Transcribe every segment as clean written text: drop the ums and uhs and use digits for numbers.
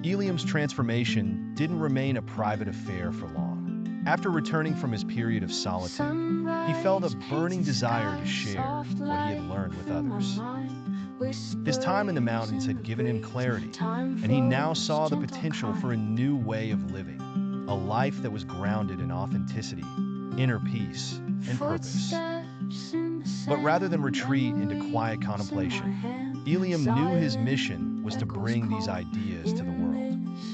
Eliam's transformation didn't remain a private affair for long. After returning from his period of solitude, he felt a burning desire to share what he had learned with others. His time in the mountains had given him clarity, and he now saw the potential for a new way of living, a life that was grounded in authenticity, inner peace, and purpose. But rather than retreat into quiet contemplation, Eliam knew his mission was to bring these ideas to the world.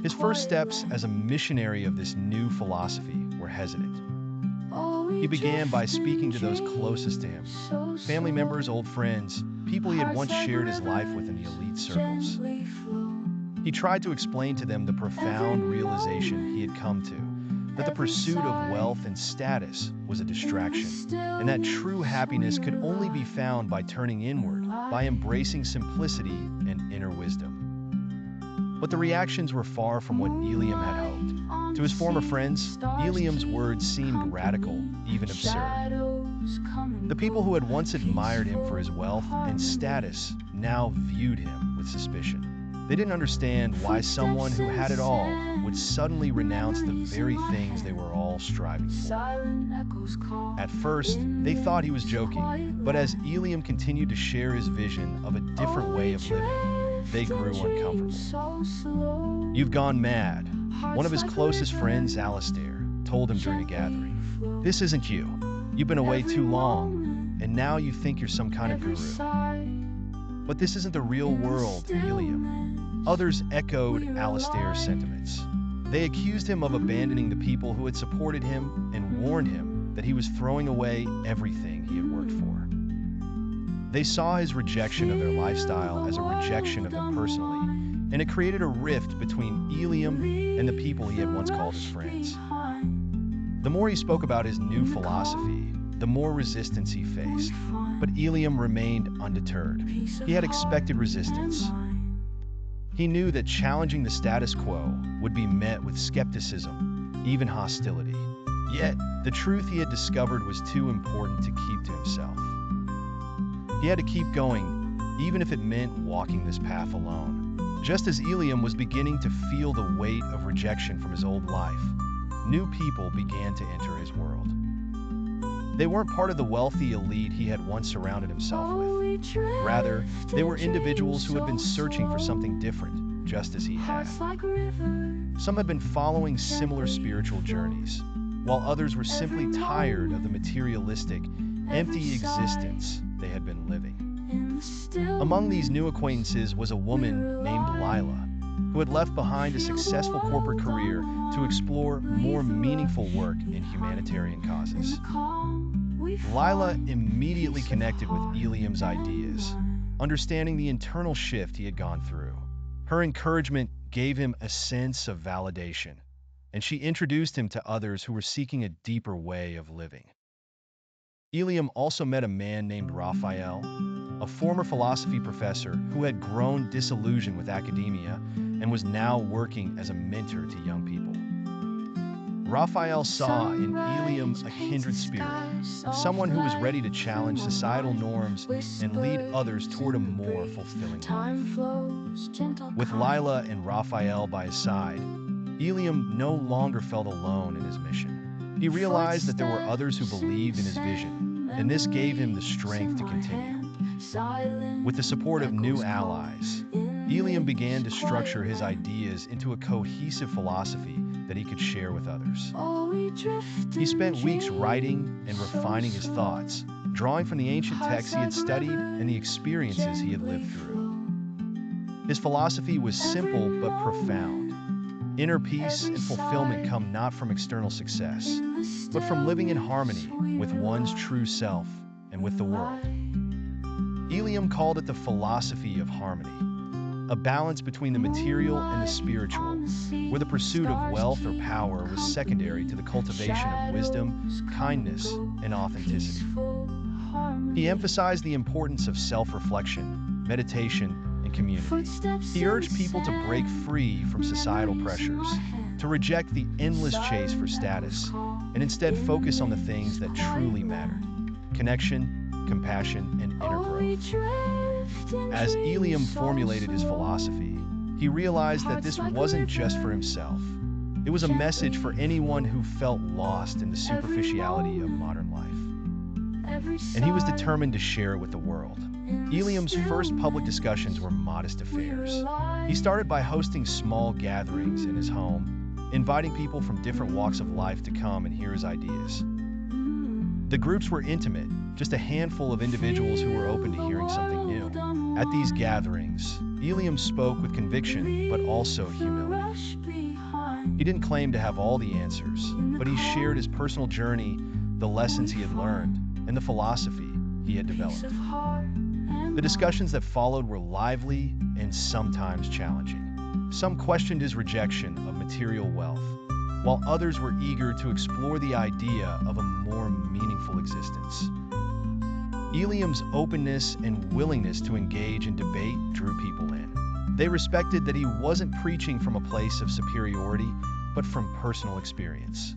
His first steps as a missionary of this new philosophy were hesitant. He began by speaking to those closest to him, family members, old friends, people he had once shared his life with in the elite circles. He tried to explain to them the profound realization he had come to, that the pursuit of wealth and status was a distraction, and that true happiness could only be found by turning inward, by embracing simplicity and inner wisdom. But the reactions were far from what Eliam had hoped. To his former friends, Eliam's words seemed radical, even absurd. The people who had once admired him for his wealth and status now viewed him with suspicion. They didn't understand why someone who had it all would suddenly renounce the very things they were all striving for. At first, they thought he was joking, but as Eliam continued to share his vision of a different way of living, they grew uncomfortable. "You've gone mad," one of his closest friends, Alistair, told him during a gathering. "This isn't you. You've been away too long, and now you think you're some kind of guru." "But this isn't the real world, Eliam." Others echoed Alistair's sentiments. They accused him of abandoning the people who had supported him and warned him that he was throwing away everything he had worked for. They saw his rejection of their lifestyle as a rejection of him personally, and it created a rift between Eliam and the people he had once called his friends. The more he spoke about his new philosophy, the more resistance he faced. But Eliam remained undeterred. He had expected resistance. He knew that challenging the status quo would be met with skepticism, even hostility. Yet, the truth he had discovered was too important to keep to himself. He had to keep going, even if it meant walking this path alone. Just as Eliam was beginning to feel the weight of rejection from his old life, new people began to enter his world. They weren't part of the wealthy elite he had once surrounded himself with. Rather, they were individuals who had been searching for something different, just as he had. Some had been following similar spiritual journeys, while others were simply tired of the materialistic, empty existence they had been living. Among these new acquaintances was a woman named Lila, who had left behind a successful corporate career to explore more meaningful work in humanitarian causes. Lila immediately connected with Eliam's ideas, understanding the internal shift he had gone through. Her encouragement gave him a sense of validation, and she introduced him to others who were seeking a deeper way of living. Eliam also met a man named Raphael, a former philosophy professor who had grown disillusioned with academia and was now working as a mentor to young people. Raphael saw in Eliam a kindred spirit, someone who was ready to challenge societal norms and lead others toward a more fulfilling life. With Lila and Raphael by his side, Eliam no longer felt alone in his mission. He realized that there were others who believed in his vision, and this gave him the strength to continue. With the support of new allies, Eliam began to structure his ideas into a cohesive philosophy that he could share with others. He spent weeks writing and refining his thoughts, drawing from the ancient texts he had studied and the experiences he had lived through. His philosophy was simple but profound. Inner peace and fulfillment come not from external success, but from living in harmony with one's true self and with the world. Eliam called it the philosophy of harmony, a balance between the material and the spiritual, where the pursuit of wealth or power was secondary to the cultivation of wisdom, kindness, and authenticity. He emphasized the importance of self-reflection, meditation, and community. He urged people to break free from societal pressures, to reject the endless chase for status, and instead focus on the things that truly mattered: connection, compassion, and inner growth. As Eliam formulated his philosophy, He realized that this wasn't just for himself. It was a message for anyone who felt lost in the superficiality of modern life. And he was determined to share it with the world. Eliam's first public discussions were modest affairs. He started by hosting small gatherings in his home, inviting people from different walks of life to come and hear his ideas. The groups were intimate, just a handful of individuals who were open to hearing something new. At these gatherings, Eliam spoke with conviction, but also humility. He didn't claim to have all the answers, but he shared his personal journey, the lessons he had learned, and the philosophy he had developed. The discussions that followed were lively and sometimes challenging. Some questioned his rejection of material wealth, while others were eager to explore the idea of a more meaningful existence. Eliam's openness and willingness to engage in debate drew people in. They respected that he wasn't preaching from a place of superiority, but from personal experience.